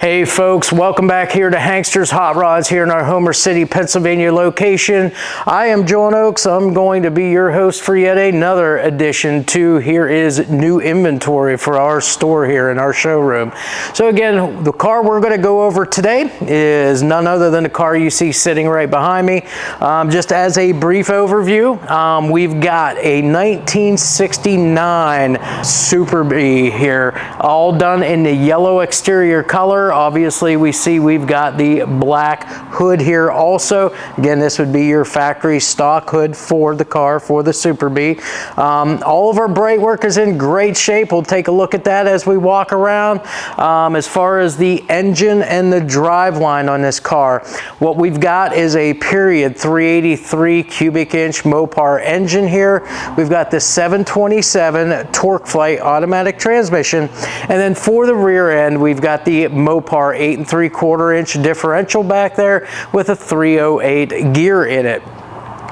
Hey folks, welcome back here to Hankster's Hot Rods here in our Homer City, Pennsylvania location. I am John Oakes. I'm going to be your host for yet another edition to Here is New Inventory for our store here in our showroom. So again, the car we're going to go over today is none other than the car you see sitting right behind me. Just as a brief overview, we've got a 1969 Super B here, all done in the yellow exterior color. Obviously we see we've got the black hood here also. Again, this would be your factory stock hood for the car, for the Super B. All of our brake work is in great shape. We'll take a look at that as we walk around. As far as the engine and the drive line on this car, what we've got is a period 383 cubic inch Mopar engine here. We've got the 727 Torqueflite automatic transmission, and then for the rear end we've got the Mopar 8 3/4 inch differential back there with a 308 gear in it.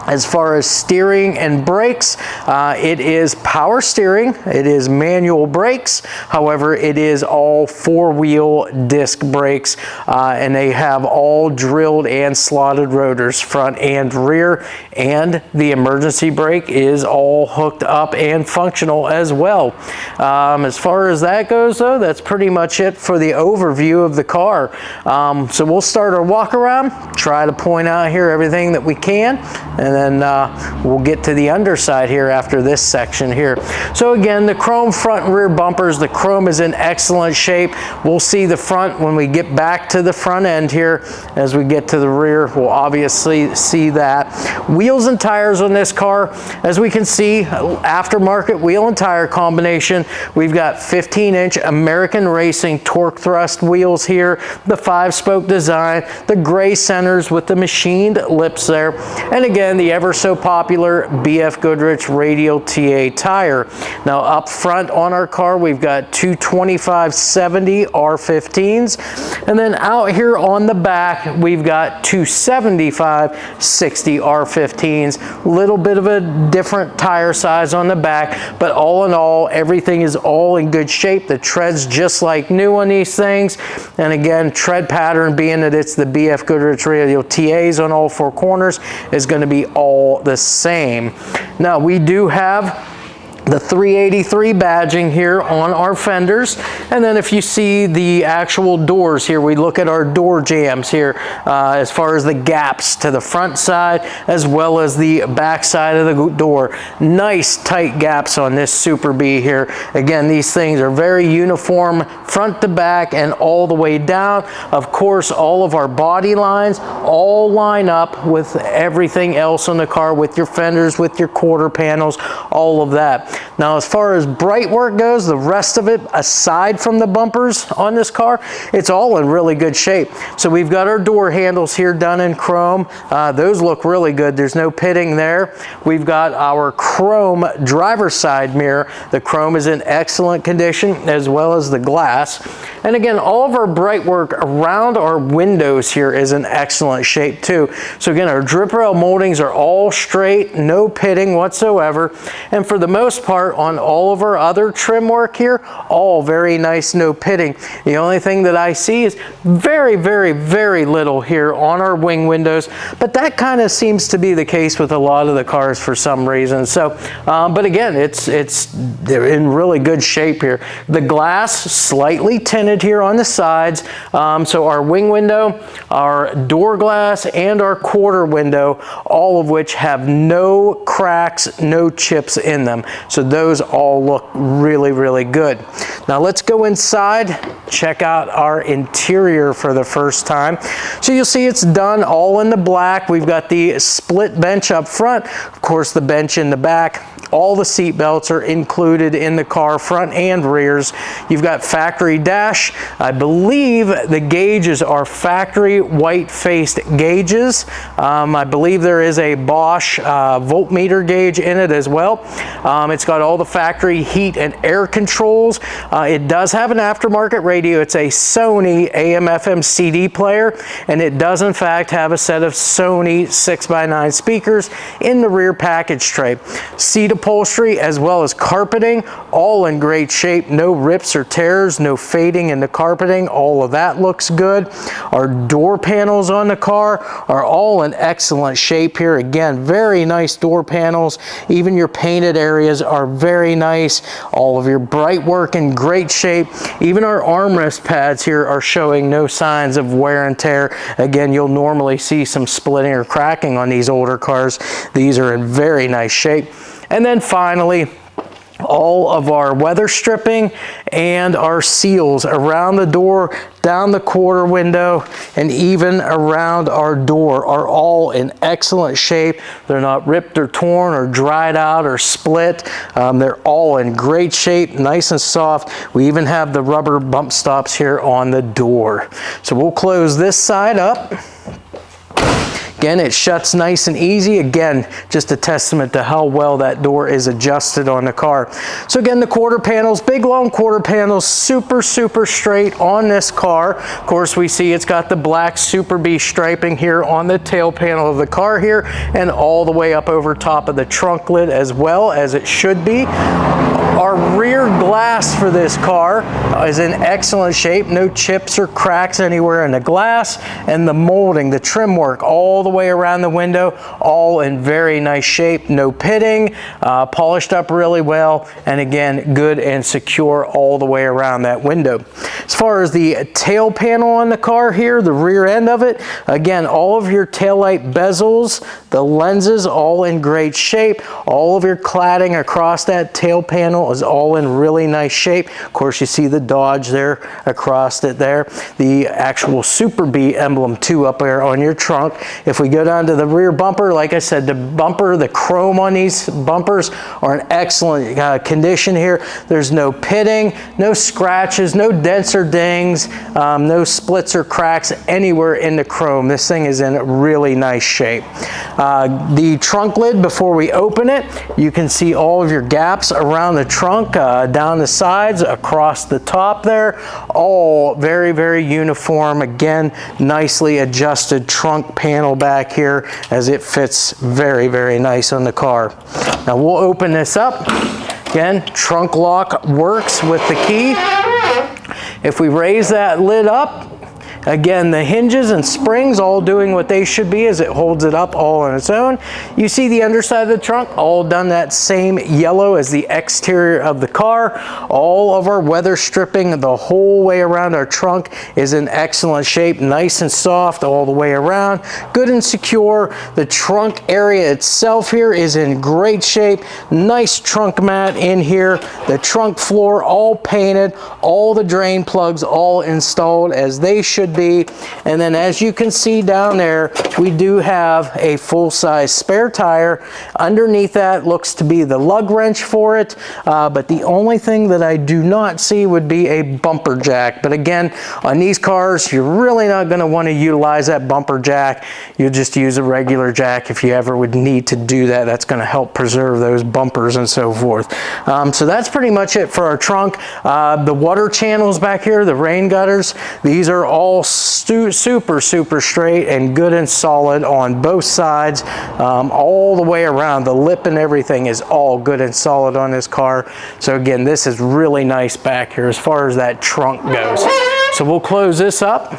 As far as steering and brakes, it is power steering, it is manual brakes, however it is all four-wheel disc brakes, and they have all drilled and slotted rotors front and rear, and the emergency brake is all hooked up and functional as well. As far as that goes though, that's pretty much it for the overview of the car. So we'll start our walk around, try to point out here everything that we can, and then we'll get to the underside here after this section here. So again, the chrome front and rear bumpers, the chrome is in excellent shape. We'll see the front when we get back to the front end here. As we get to the rear, we'll obviously see that. Wheels and tires on this car, as we can see, aftermarket wheel and tire combination. We've got 15-inch American Racing torque thrust wheels here, the 5-spoke design, the gray centers with the machined lips there, and again, the ever so popular BFGoodrich Radial TA tire. Now up front on our car, we've got two 2570 R15s, and then out here on the back, we've got two 7560 R15s. Little bit of a different tire size on the back, but all in all, everything is all in good shape. The tread's just like new on these things, and again, tread pattern, being that it's the BFGoodrich Radial TAs on all four corners, is going to be all the same. Now we do have the 383 badging here on our fenders, and then if you see the actual doors here, we look at our door jambs here as far as the gaps to the front side as well as the back side of the door. Nice tight gaps on this Super B here. Again, these things are very uniform front to back and all the way down. Of course, all of our body lines all line up with everything else on the car, with your fenders, with your quarter panels, all of that. Now, as far as bright work goes, the rest of it, aside from the bumpers on this car, it's all in really good shape. So we've got our door handles here done in chrome. Those look really good. There's no pitting there. We've got our chrome driver's side mirror. The chrome is in excellent condition, as well as the glass. And again, all of our bright work around our windows here is in excellent shape too. So again, our drip rail moldings are all straight, no pitting whatsoever. And for the most part, on all of our other trim work here, all very nice, no pitting. The only thing that I see is very, very, very little here on our wing windows, but that kind of seems to be the case with a lot of the cars for some reason. So, but again, they're in really good shape here. The glass, slightly tinted here on the sides. So our wing window, our door glass, and our quarter window, all of which have no cracks, no chips in them. So those all look really, really good. Now let's go inside, check out our interior for the first time. So you'll see it's done all in the black. We've got the split bench up front, of course the bench in the back. All the seat belts are included in the car, front and rears. You've got factory dash. I believe the gauges are factory white-faced gauges. I believe there is a Bosch voltmeter gauge in it as well. It's got all the factory heat and air controls. It does have an aftermarket radio. It's a Sony AM/FM CD player, and it does in fact have a set of Sony 6x9 speakers in the rear package tray. Seat upholstery as well as carpeting, all in great shape. No rips or tears, no fading in the carpeting. All of that looks good. Our door panels on the car are all in excellent shape here. Again, very nice door panels. Even your painted areas are very nice. All of your bright work in great shape. Even our armrest pads here are showing no signs of wear and tear. Again, you'll normally see some splitting or cracking on these older cars. These are in very nice shape. And then finally, all of our weather stripping and our seals around the door, down the quarter window, and even around our door are all in excellent shape. They're not ripped or torn or dried out or split. They're all in great shape, nice and soft. We even have the rubber bump stops here on the door. So we'll close this side up. Again, it shuts nice and easy. Again, just a testament to how well that door is adjusted on the car. So again, the quarter panels, big long quarter panels, super straight on this car. Of course, we see it's got the black Super B striping here on the tail panel of the car here, and all the way up over top of the trunk lid as well, as it should be. Our rear glass for this car is in excellent shape. No chips or cracks anywhere in the glass, and the molding, the trim work, all the way around the window, all in very nice shape. No pitting, polished up really well, and again, good and secure all the way around that window. As far as the tail panel on the car here, the rear end of it, again, all of your taillight bezels, the lenses, all in great shape. All of your cladding across that tail panel is all in really nice shape. Of course, you see the Dodge there across it there. The actual Super B emblem too up there on your trunk. If we go down to the rear bumper, like I said, the bumper, the chrome on these bumpers are in excellent condition here. There's no pitting, no scratches, no dents or dings, no splits or cracks anywhere in the chrome. This thing is in really nice shape. The trunk lid, before we open it, you can see all of your gaps around the trunk, down the sides, across the top there, all very uniform. Again, nicely adjusted trunk panel back here, as it fits very nice on the car. Now we'll open this up. Again, trunk lock works with the key. If we raise that lid up, again, the hinges and springs all doing what they should be as it holds it up all on its own. You see the underside of the trunk, all done that same yellow as the exterior of the car. All of our weather stripping the whole way around our trunk is in excellent shape, nice and soft all the way around, good and secure. The trunk area itself here is in great shape. Nice trunk mat in here. The trunk floor all painted, all the drain plugs all installed as they should be. And then as you can see down there, we do have a full-size spare tire. Underneath that looks to be the lug wrench for it, but the only thing that I do not see would be a bumper jack. But again, on these cars, you're really not going to want to utilize that bumper jack. You'll just use a regular jack if you ever would need to do that. That's going to help preserve those bumpers and so forth. So that's pretty much it for our trunk. The water channels back here, the rain gutters, these are all super straight and good and solid on both sides, all the way around. The lip and everything is all good and solid on this car. So again, this is really nice back here as far as that trunk goes. So we'll close this up,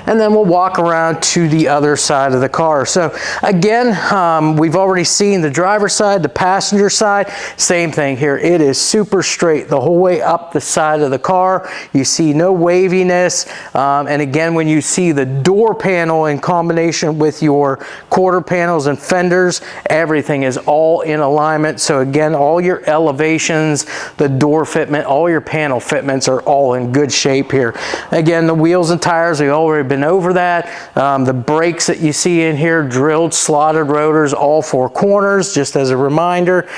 and then we'll walk around to the other side of the car. So again, we've already seen the driver's side, the passenger side, same thing here. It is super straight the whole way up the side of the car. You see no waviness. And again, when you see the door panel in combination with your quarter panels and fenders, everything is all in alignment. So again, all your elevations, the door fitment, all your panel fitments are all in good shape here. Again, the wheels and tires, we've already been over that. The brakes that you see in here, drilled, slotted rotors, all four corners, just as a reminder.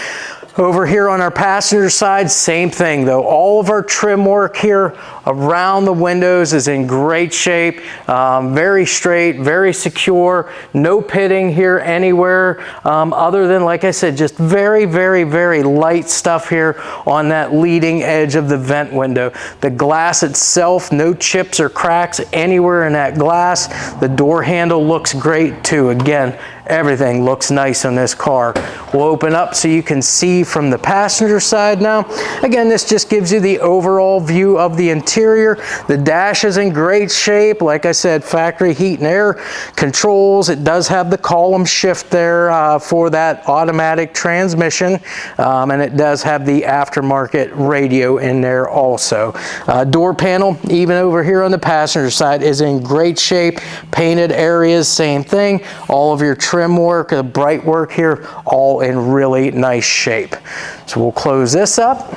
Over here on our passenger side, same thing though. All of our trim work here around the windows is in great shape, very straight, very secure, no pitting here anywhere, other than, like I said, just very, very, very light stuff here on that leading edge of the vent window. The glass itself, no chips or cracks anywhere in that glass. The door handle looks great too. Again, everything looks nice on this car. We'll open up so you can see from the passenger side now. Again, this just gives you the overall view of the interior. The dash is in great shape. Like I said, factory heat and air controls. It does have the column shift there for that automatic transmission. And it does have the aftermarket radio in there also. Door panel, even over here on the passenger side, is in great shape. Painted areas, same thing. All of your trim work, the bright work here, all in really nice shape. So we'll close this up.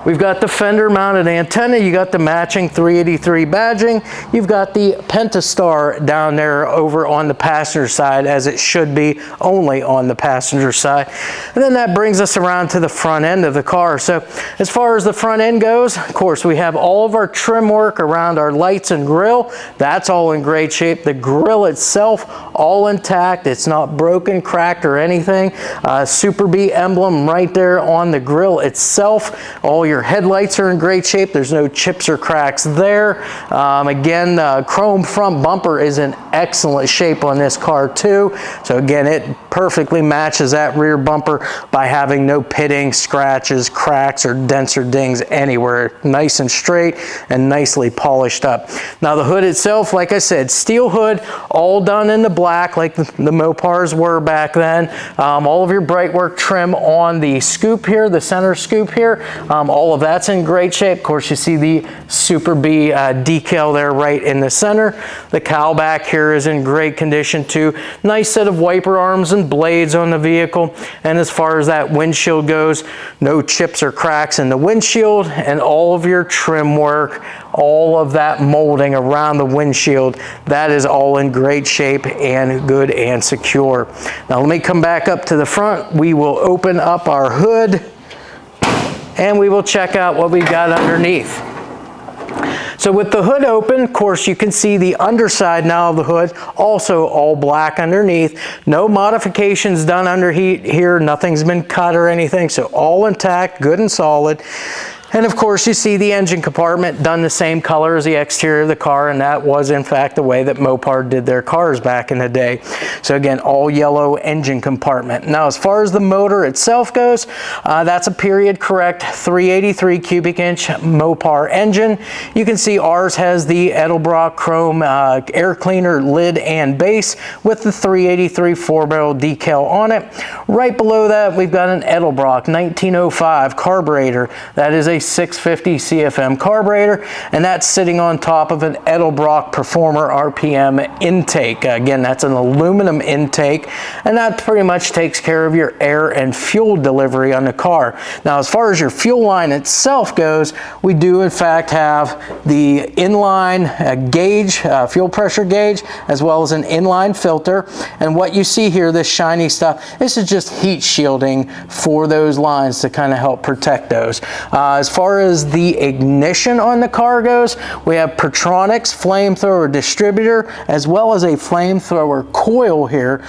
We've got the fender mounted antenna. You got the matching 383 badging. You've got the Pentastar down there over on the passenger side, as it should be, only on the passenger side. And then that brings us around to the front end of the car. So as far as the front end goes, of course, we have all of our trim work around our lights and grille. That's all in great shape. The grille itself, all intact. It's not broken, cracked, or anything. Super B emblem right there on the grille itself. All your headlights are in great shape. There's no chips or cracks there. Again, the chrome front bumper is in excellent shape on this car too. So again, it perfectly matches that rear bumper by having no pitting, scratches, cracks, or dents or dings anywhere. Nice and straight and nicely polished up. Now the hood itself, like I said, steel hood, all done in the black like the Mopars were back then. All of your bright work trim on the scoop here, the center scoop here. All of that's in great shape. Of course, you see the Super B decal there right in the center. The cowl back here is in great condition too. Nice set of wiper arms and blades on the vehicle. And as far as that windshield goes, no chips or cracks in the windshield, and all of your trim work, all of that molding around the windshield, that is all in great shape and good and secure. Now let me come back up to the front. We will open up our hood and we will check out what we've got underneath. So with the hood open, of course, you can see the underside now of the hood, also all black underneath. No modifications done under here. Nothing's been cut or anything. So all intact, good and solid. And of course, you see the engine compartment done the same color as the exterior of the car, and that was in fact the way that Mopar did their cars back in the day. So again, all yellow engine compartment. Now, as far as the motor itself goes, that's a period correct 383 cubic inch Mopar engine. You can see ours has the Edelbrock chrome air cleaner lid and base with the 383 4-barrel decal on it. Right below that, we've got an Edelbrock 1905 carburetor. That is a 650 CFM carburetor, and that's sitting on top of an Edelbrock Performer RPM intake. Again, that's an aluminum intake, and that pretty much takes care of your air and fuel delivery on the car. Now, as far as your fuel line itself goes, we do in fact have the inline gauge, fuel pressure gauge, as well as an inline filter. And what you see here, this shiny stuff, this is just heat shielding for those lines to kind of help protect those. As far as the ignition on the car goes, we have Pertronix flamethrower distributor, as well as a flamethrower coil here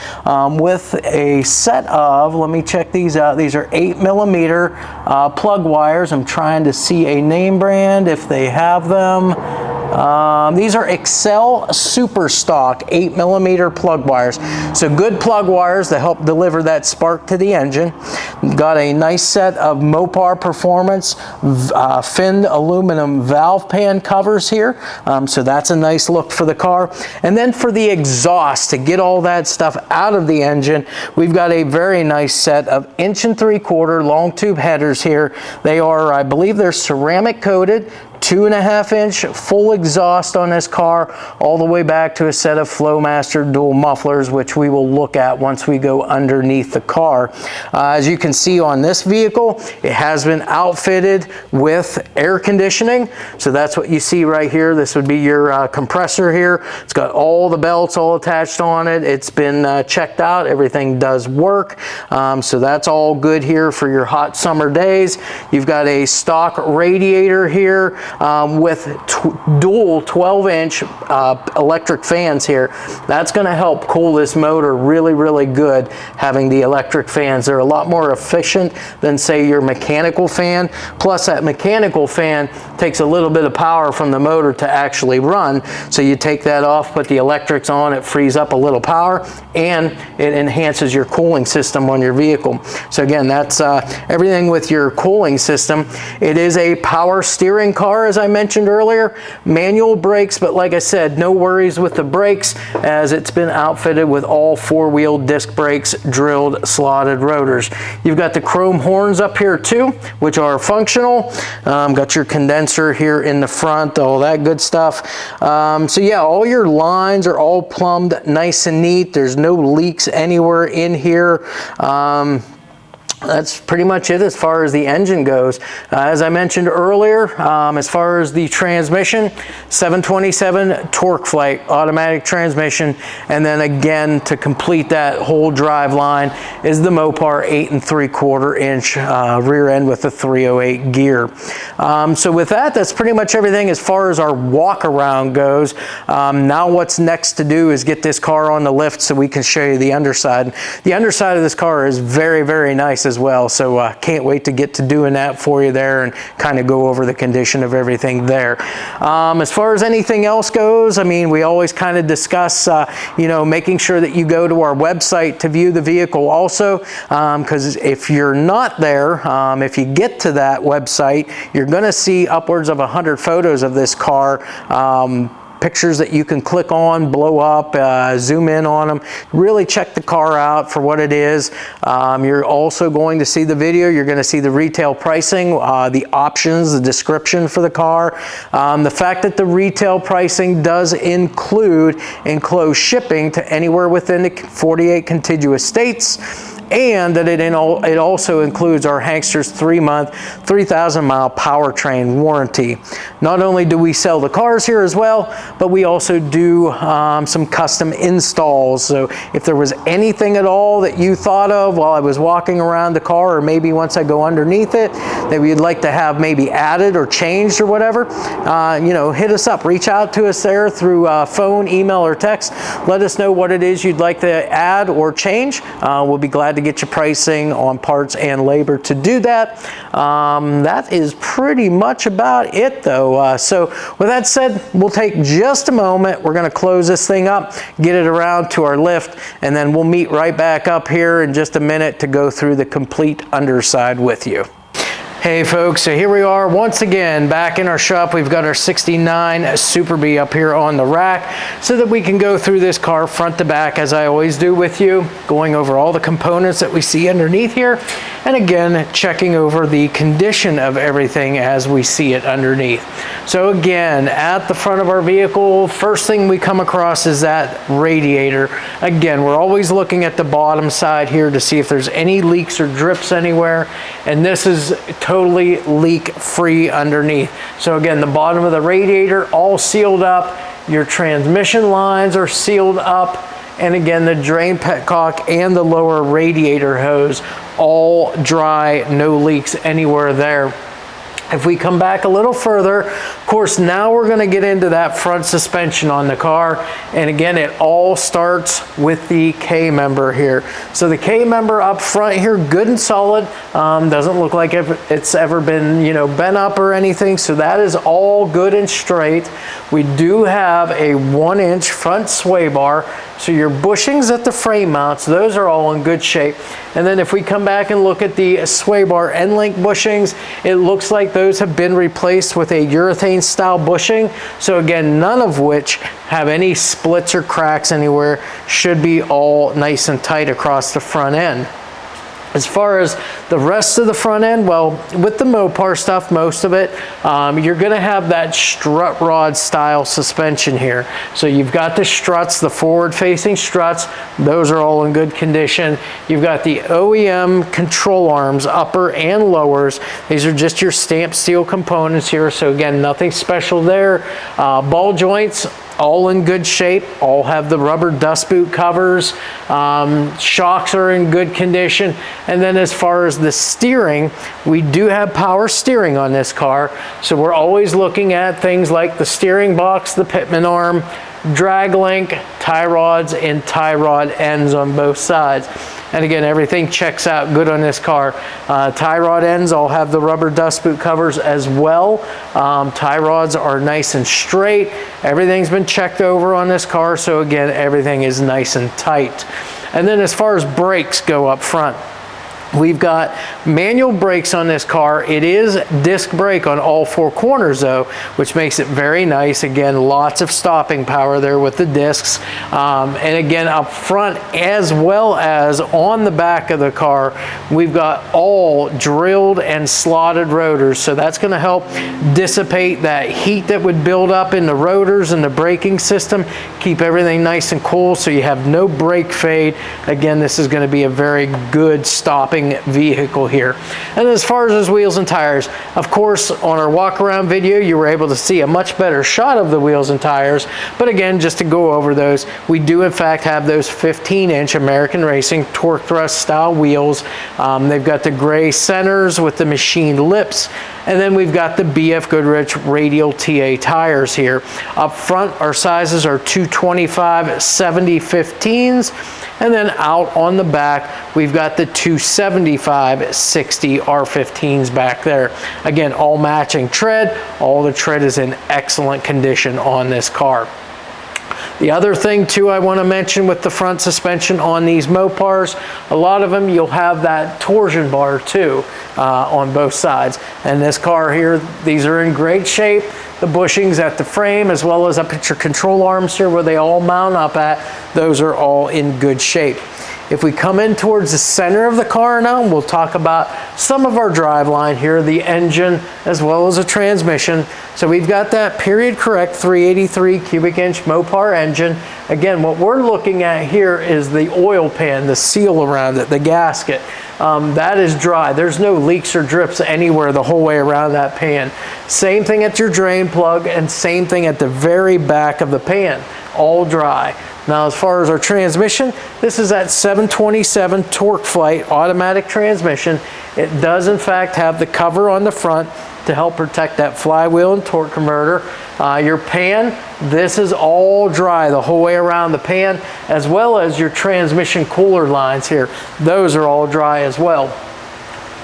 with a set of, let me check these out, these are 8mm plug wires. I'm trying to see a name brand if they have them. These are Excel Super Stock 8mm plug wires. So good plug wires that help deliver that spark to the engine. Got a nice set of Mopar Performance finned aluminum valve pan covers here. So that's a nice look for the car. And then for the exhaust, to get all that stuff out of the engine, we've got a very nice set of 1 3/4 long tube headers here. They are, I believe they're ceramic coated, 2.5-inch full exhaust on this car, all the way back to a set of Flowmaster dual mufflers, which we will look at once we go underneath the car. As you can see on this vehicle, it has been outfitted with air conditioning. So that's what you see right here. This would be your compressor here. It's got all the belts all attached on it. It's been checked out. Everything does work. So that's all good here for your hot summer days. You've got a stock radiator here with dual 12-inch electric fans here. That's going to help cool this motor really, really good, having the electric fans. They're a lot more efficient than, say, your mechanical fan. Plus, that mechanical fan takes a little bit of power from the motor to actually run. So you take that off, put the electrics on, it frees up a little power, and it enhances your cooling system on your vehicle. So again, that's everything with your cooling system. It is a power steering car, as I mentioned earlier. Manual brakes, but like I said, no worries with the brakes, as it's been outfitted with all 4-wheel disc brakes, drilled, slotted rotors. You've got the chrome horns up here too, which are functional. Got your condenser here in the front, all that good stuff. So yeah, all your lines are all plumbed nice and neat. There's no leaks anywhere in here. That's pretty much it as far as the engine goes. As I mentioned earlier, as far as the transmission, 727 Torqueflite automatic transmission, and then again to complete that whole drive line is the Mopar 8 3/4-inch rear end with a 308 gear. So with that, that's pretty much everything as far as our walk around goes. Now what's next to do is get this car on the lift so we can show you the underside. The underside of this car is very, very nice as well, so can't wait to get to doing that for you there and kind of go over the condition of everything there. As far as anything else goes, I mean, we always kind of discuss you know, making sure that you go to our website to view the vehicle also, because if you're not there, if you get to that website, you're going to see upwards of 100 photos of this car. Pictures that you can click on, blow up, zoom in on them, really check the car out for what it is. You're also going to see the video. You're going to see the retail pricing, the options, the description for the car. The fact that the retail pricing does include enclosed shipping to anywhere within the 48 contiguous states, and that it also includes our Hankster's 3-month, 3,000-mile powertrain warranty. Not only do we sell the cars here as well, but we also do some custom installs. So if there was anything at all that you thought of while I was walking around the car, or maybe once I go underneath it, that we'd like to have maybe added or changed or whatever, you know, hit us up. Reach out to us there through phone, email, or text. Let us know what it is you'd like to add or change. We'll be glad to get you pricing on parts and labor to do that. That is pretty much about it though. So with that said, we'll take just a moment. We're going to close this thing up, get it around to our lift, and then we'll meet right back up here in just a minute to go through the complete underside with you. Hey folks, so here we are once again back in our shop. We've got our 69 Super Bee up here on the rack so that we can go through this car front to back, as I always do with you, going over all the components that we see underneath here, and again checking over the condition of everything as we see it underneath. So again, at the front of our vehicle, first thing we come across is that radiator. Again, we're always looking at the bottom side here to see if there's any leaks or drips anywhere, and this is totally leak free underneath. So again, the bottom of the radiator all sealed up, your transmission lines are sealed up, and again the drain petcock and the lower radiator hose all dry, no leaks anywhere there. If we come back a little further, of course, now we're going to get into that front suspension on the car. And again, it all starts with the K-member here. So the K-member up front here, good and solid. Doesn't look like it's ever been, you know, bent up or anything. So that is all good and straight. We do have a 1-inch front sway bar. So your bushings at the frame mounts, those are all in good shape. And then if we come back and look at the sway bar end link bushings, it looks like those have been replaced with a urethane style bushing. So again, none of which have any splits or cracks anywhere, should be all nice and tight across the front end. As far as the rest of the front end, well, with the Mopar stuff, most of it, you're gonna have that strut rod style suspension here. So you've got the struts, the forward facing struts, those are all in good condition. You've got the OEM control arms, upper and lowers. These are just your stamped steel components here. So again, nothing special there. Ball joints, all in good shape, all have the rubber dust boot covers. Shocks are in good condition. And then as far as the steering, we do have power steering on this car. So we're always looking at things like the steering box, the pitman arm, drag link, tie rods, and tie rod ends on both sides. And again, everything checks out good on this car. Tie rod ends all have the rubber dust boot covers as well. Tie rods are nice and straight. Everything's been checked over on this car, so again, everything is nice and tight. And then as far as brakes go up front, we've got manual brakes on this car. It is disc brake on all four corners though, which makes it very nice. Again, lots of stopping power there with the discs. And again, up front as well as on the back of the car, we've got all drilled and slotted rotors. So that's gonna help dissipate that heat that would build up in the rotors and the braking system, keep everything nice and cool so you have no brake fade. Again, this is gonna be a very good stopping vehicle here. And as far as those wheels and tires, of course, on our walk around video, you were able to see a much better shot of the wheels and tires. But again, just to go over those, we do in fact have those 15-inch American Racing torque thrust style wheels. They've got the gray centers with the machined lips. And then we've got the BFGoodrich Radial TA tires here. Up front, our sizes are 225 70 15s. And then out on the back, we've got the 275 60 R15s back there. Again, all matching tread. All the tread is in excellent condition on this car. The other thing too I want to mention with the front suspension on these Mopars, a lot of them you'll have that torsion bar too on both sides. And this car here, these are in great shape. The bushings at the frame as well as up at your control arms here where they all mount up at, those are all in good shape. If we come in towards the center of the car now, we'll talk about some of our driveline here, the engine as well as the transmission. So we've got that period correct 383 cubic inch Mopar engine. Again, what we're looking at here is the oil pan, the seal around it, the gasket. That is dry. There's no leaks or drips anywhere the whole way around that pan. Same thing at your drain plug and same thing at the very back of the pan, all dry. Now, as far as our transmission, this is that 727 Torqueflite automatic transmission. It does in fact have the cover on the front to help protect that flywheel and torque converter. Your pan, this is all dry the whole way around the pan, as well as your transmission cooler lines here. Those are all dry as well.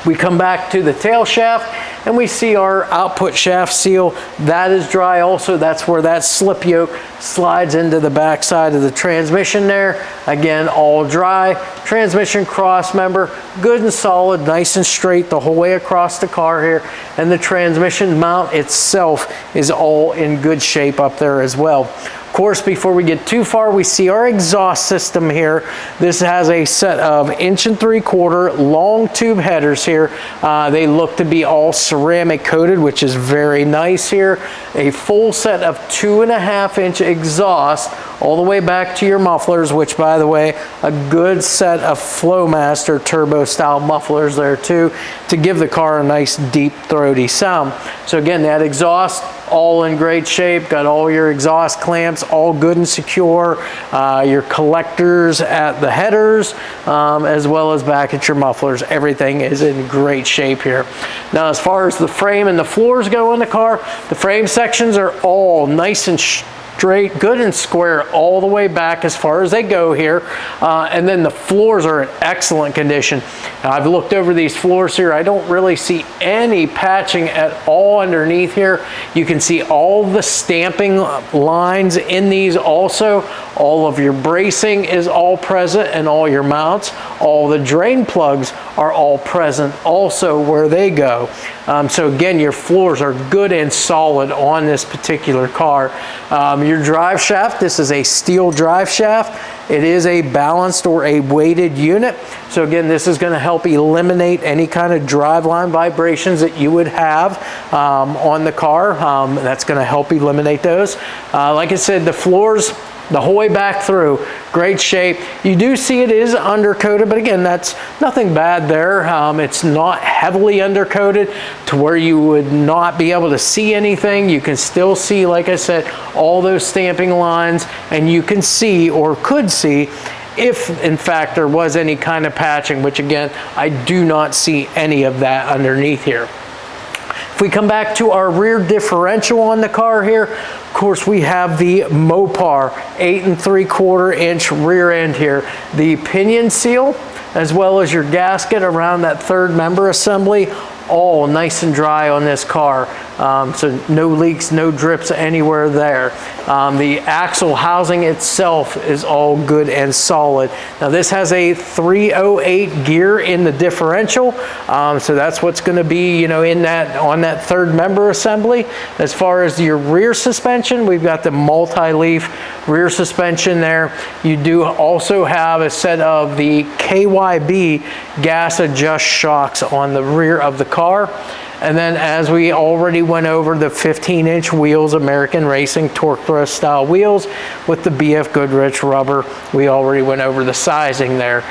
We come back to the tail shaft and we see our output shaft seal. That is dry also. That's where that slip yoke slides into the back side of the transmission there. Again, all dry. Transmission cross member, good and solid, nice and straight the whole way across the car here. And the transmission mount itself is all in good shape up there as well. Of course, before we get too far, we see our exhaust system here. This has a set of 1 3/4 long tube headers here. They look to be all ceramic coated, which is very nice here. A full set of 2.5-inch exhaust all the way back to your mufflers, which by the way, a good set of Flowmaster turbo style mufflers there too, to give the car a nice deep throaty sound. So again, that exhaust all in great shape, got all your exhaust clamps all good and secure, your collectors at the headers, as well as back at your mufflers. Everything is in great shape here. Now, as far as the frame and the floors go in the car, the frame sections are all nice and straight, good and square all the way back as far as they go here. And then the floors are in excellent condition. Now, I've looked over these floors here. I don't really see any patching at all underneath here. You can see all the stamping lines in these also. All of your bracing is all present and all your mounts. All the drain plugs are all present also where they go. So again, your floors are good and solid on this particular car. Your drive shaft, this is a steel drive shaft. It is a balanced or a weighted unit. So again, this is going to help eliminate any kind of driveline vibrations that you would have on the car. That's going to help eliminate those. Like I said, the floors, the whole way back through, great shape. You do see it is undercoated, but again, that's nothing bad there. It's not heavily undercoated to where you would not be able to see anything. You can still see, like I said, all those stamping lines, and you can see, or could see, if in fact there was any kind of patching, which again, I do not see any of that underneath here. If we come back to our rear differential on the car here, of course we have the Mopar 8 3/4 inch rear end here. The pinion seal, as well as your gasket around that third member assembly, all nice and dry on this car. So no leaks, no drips anywhere there. The axle housing itself is all good and solid. Now this has a 308 gear in the differential, so that's what's going to be, you know, in that, on that third member assembly. As far as your rear suspension, we've got the multi-leaf rear suspension there. You do also have a set of the KYB gas adjust shocks on the rear of the car. And then, as we already went over, the 15-inch wheels, American Racing torque thrust style wheels with the BFGoodrich rubber. We already went over the sizing there.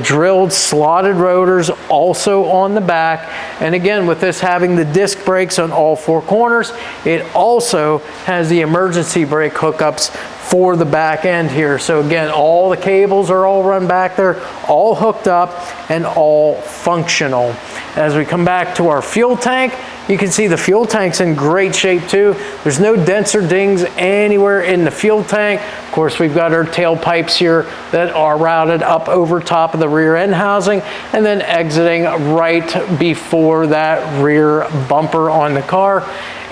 Drilled slotted rotors also on the back. And again, with this having the disc brakes on all four corners, it also has the emergency brake hookups for the back end here. So again, all the cables are all run back there, all hooked up and all functional. As we come back to our fuel tank, you can see the fuel tank's in great shape too. There's no dents or dings anywhere in the fuel tank. Of course, we've got our tailpipes here that are routed up over top of the rear end housing and then exiting right before that rear bumper on the car.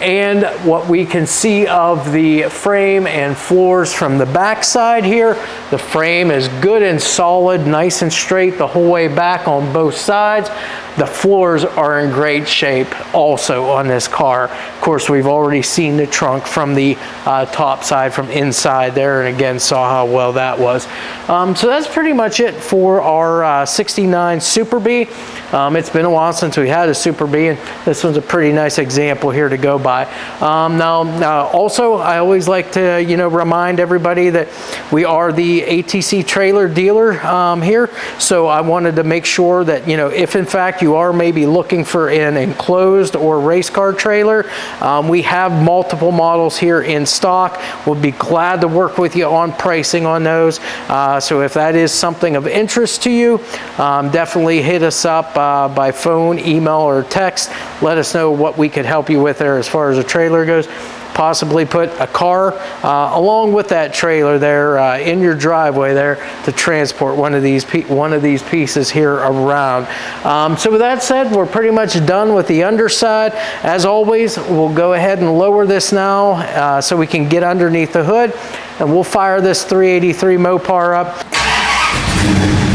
And what we can see of the frame and floors from the back side here, the frame is good and solid, nice and straight the whole way back on both sides. The floors are in great shape also on this car. Of course, we've already seen the trunk from the top side from inside there, and again saw how well that was. So that's pretty much it for our 69 Super B. It's been a while since we had a Super B, and this one's a pretty nice example here to go by. Also, I always like to, you know, remind everybody that we are the ATC trailer dealer here. So I wanted to make sure that, you know, if in fact you are maybe looking for an enclosed or race car trailer, we have multiple models here in stock. We'll be glad to work with you on pricing on those. So if that is something of interest to you, definitely hit us up by phone, email, or text. Let us know what we could help you with there as far as a trailer goes. Possibly put a car along with that trailer there in your driveway there to transport one of these pieces here around. So with that said, we're pretty much done with the underside. As always, we'll go ahead and lower this now so we can get underneath the hood, and we'll fire this 383 Mopar up.